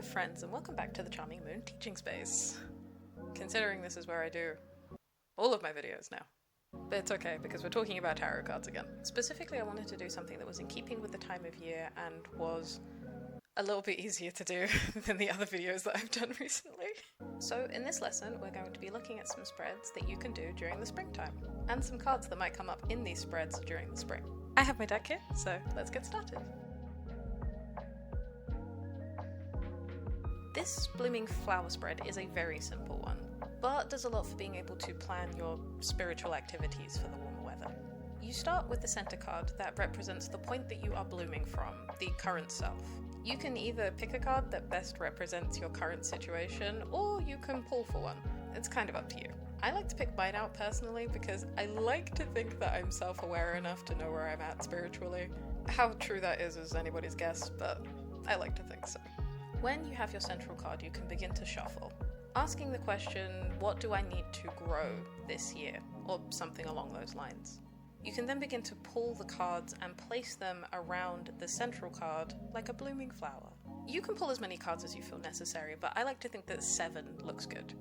friends, and welcome back to the Charming Moon teaching space. Considering this is where I do all of my videos now. But it's okay, because we're talking about tarot cards again. Specifically, I wanted to do something that was in keeping with the time of year and was a little bit easier to do than the other videos that I've done recently. So in this lesson, we're going to be looking at some spreads that you can do during the springtime, and some cards that might come up in these spreads during the spring. I have my deck here, so let's get started. This blooming flower spread is a very simple one, but does a lot for being able to plan your spiritual activities for the warmer weather. You start with the center card that represents the point that you are blooming from, the current self. You can either pick a card that best represents your current situation, or you can pull for one. It's kind of up to you. I like to pick mine out personally because I like to think that I'm self-aware enough to know where I'm at spiritually. How true that is anybody's guess, but I like to think so. When you have your central card, you can begin to shuffle, asking the question, what do I need to grow this year? Or something along those lines. You can then begin to pull the cards and place them around the central card like a blooming flower. You can pull as many cards as you feel necessary, but I like to think that 7 looks good.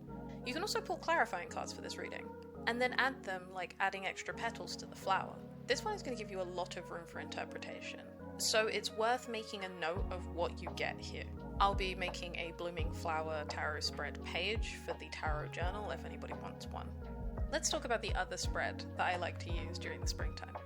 You can also pull clarifying cards for this reading, and then add them like adding extra petals to the flower. This one is going to give you a lot of room for interpretation, so it's worth making a note of what you get here. I'll be making a blooming flower tarot spread page for the tarot journal if anybody wants one. Let's talk about the other spread that I like to use during the springtime.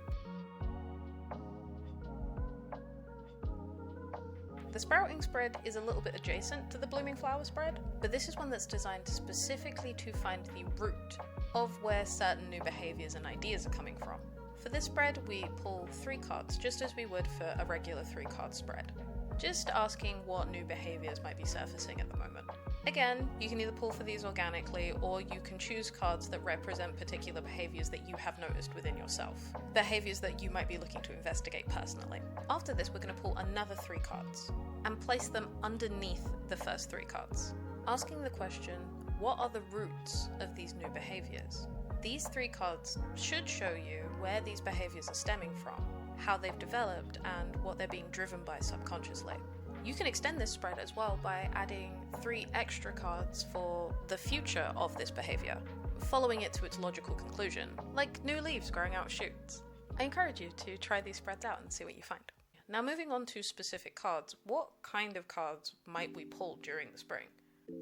The sprouting spread is a little bit adjacent to the blooming flower spread, but this is one that's designed specifically to find the root of where certain new behaviors and ideas are coming from. For this spread, we pull 3 cards, just as we would for a regular 3-card spread, just asking what new behaviors might be surfacing at the moment. Again, you can either pull for these organically, or you can choose cards that represent particular behaviors that you have noticed within yourself, behaviors that you might be looking to investigate personally. After this, we're going to pull another 3 cards and place them underneath the first 3 cards, asking the question, what are the roots of these new behaviors? These 3 cards should show you where these behaviors are stemming from, how they've developed, and what they're being driven by subconsciously. You can extend this spread as well by adding 3 extra cards for the future of this behavior, following it to its logical conclusion, like new leaves growing out shoots. I encourage you to try these spreads out and see what you find. Now, moving on to specific cards, what kind of cards might we pull during the spring?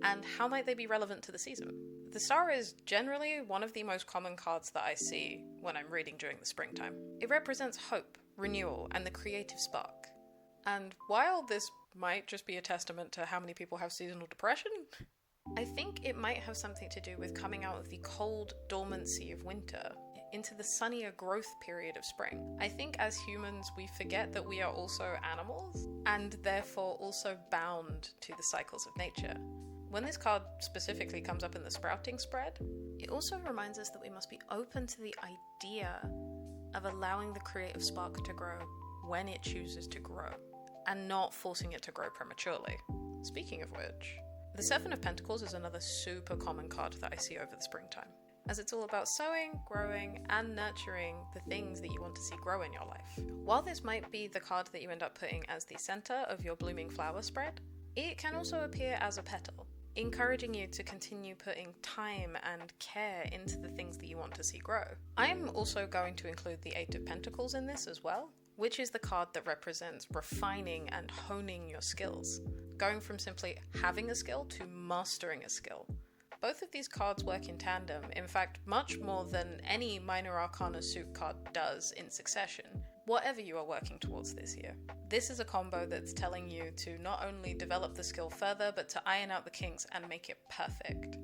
And how might they be relevant to the season? The Star is generally one of the most common cards that I see when I'm reading during the springtime. It represents hope, renewal, and the creative spark. And while this might just be a testament to how many people have seasonal depression, I think it might have something to do with coming out of the cold dormancy of winter into the sunnier growth period of spring. I think as humans we forget that we are also animals, and therefore also bound to the cycles of nature. When this card specifically comes up in the sprouting spread, it also reminds us that we must be open to the idea of allowing the creative spark to grow when it chooses to grow, and not forcing it to grow prematurely. Speaking of which, the 7 of Pentacles is another super common card that I see over the springtime, as it's all about sowing, growing, and nurturing the things that you want to see grow in your life. While this might be the card that you end up putting as the center of your blooming flower spread, it can also appear as a petal, encouraging you to continue putting time and care into the things that you want to see grow. I'm also going to include the 8 of Pentacles in this as well, which is the card that represents refining and honing your skills, going from simply having a skill to mastering a skill. Both of these cards work in tandem, in fact much more than any minor arcana suit card does in succession, whatever you are working towards this year. This is a combo that's telling you to not only develop the skill further, but to iron out the kinks and make it perfect.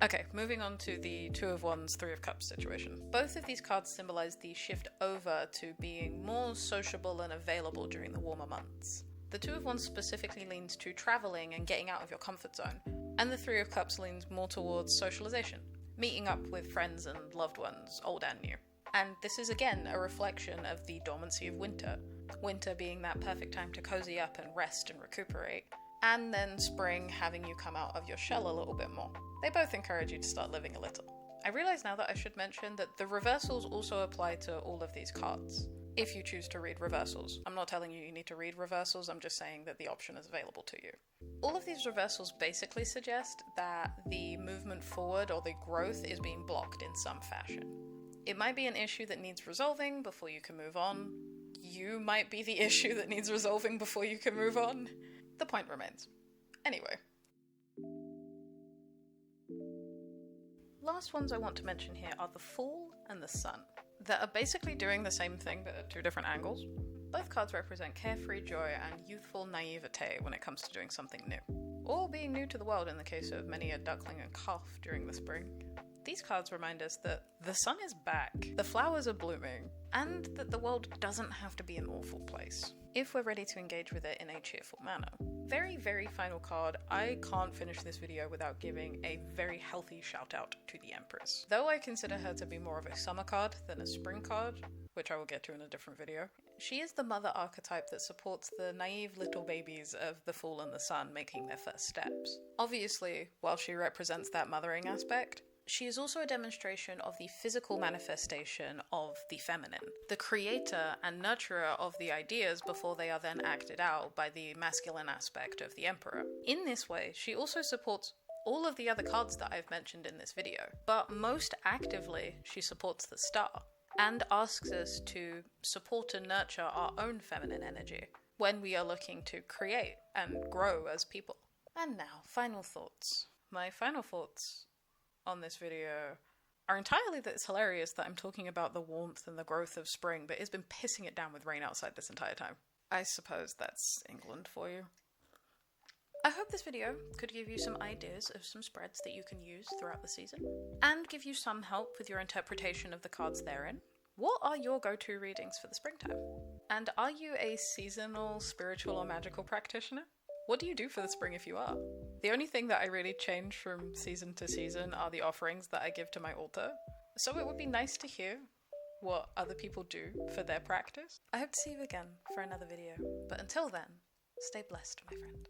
Okay, moving on to the 2 of Wands, 3 of Cups situation. Both of these cards symbolize the shift over to being more sociable and available during the warmer months. The 2 of Wands specifically leans to traveling and getting out of your comfort zone, and the 3 of Cups leans more towards socialization, meeting up with friends and loved ones, old and new. And this is again a reflection of the dormancy of winter. Winter being that perfect time to cozy up and rest and recuperate, and then spring having you come out of your shell a little bit more. They both encourage you to start living a little. I realize now that I should mention that the reversals also apply to all of these cards, if you choose to read reversals. I'm not telling you need to read reversals, I'm just saying that the option is available to you. All of these reversals basically suggest that the movement forward or the growth is being blocked in some fashion. It might be an issue that needs resolving before you can move on. You might be the issue that needs resolving before you can move on. The point remains. Anyway. Last ones I want to mention here are the Fool and the Sun, that are basically doing the same thing but at two different angles. Both cards represent carefree joy and youthful naivete when it comes to doing something new, or being new to the world in the case of many a duckling and calf during the spring. These cards remind us that the sun is back, the flowers are blooming, and that the world doesn't have to be an awful place, if we're ready to engage with it in a cheerful manner. Very, very final card, I can't finish this video without giving a very healthy shout out to the Empress. Though I consider her to be more of a summer card than a spring card, which I will get to in a different video, she is the mother archetype that supports the naive little babies of the Fool and the Sun making their first steps. Obviously, while she represents that mothering aspect, she is also a demonstration of the physical manifestation of the feminine, the creator and nurturer of the ideas before they are then acted out by the masculine aspect of the Emperor. In this way, she also supports all of the other cards that I've mentioned in this video, but most actively she supports the Star, and asks us to support and nurture our own feminine energy when we are looking to create and grow as people. And now, final thoughts. My final thoughts on this video are entirely that it's hilarious that I'm talking about the warmth and the growth of spring, but it's been pissing it down with rain outside this entire time. I suppose that's England for you. I hope this video could give you some ideas of some spreads that you can use throughout the season, and give you some help with your interpretation of the cards therein. What are your go-to readings for the springtime? And are you a seasonal, spiritual, or magical practitioner? What do you do for the spring if you are? The only thing that I really change from season to season are the offerings that I give to my altar, so it would be nice to hear what other people do for their practice. I hope to see you again for another video, but until then, stay blessed, my friend.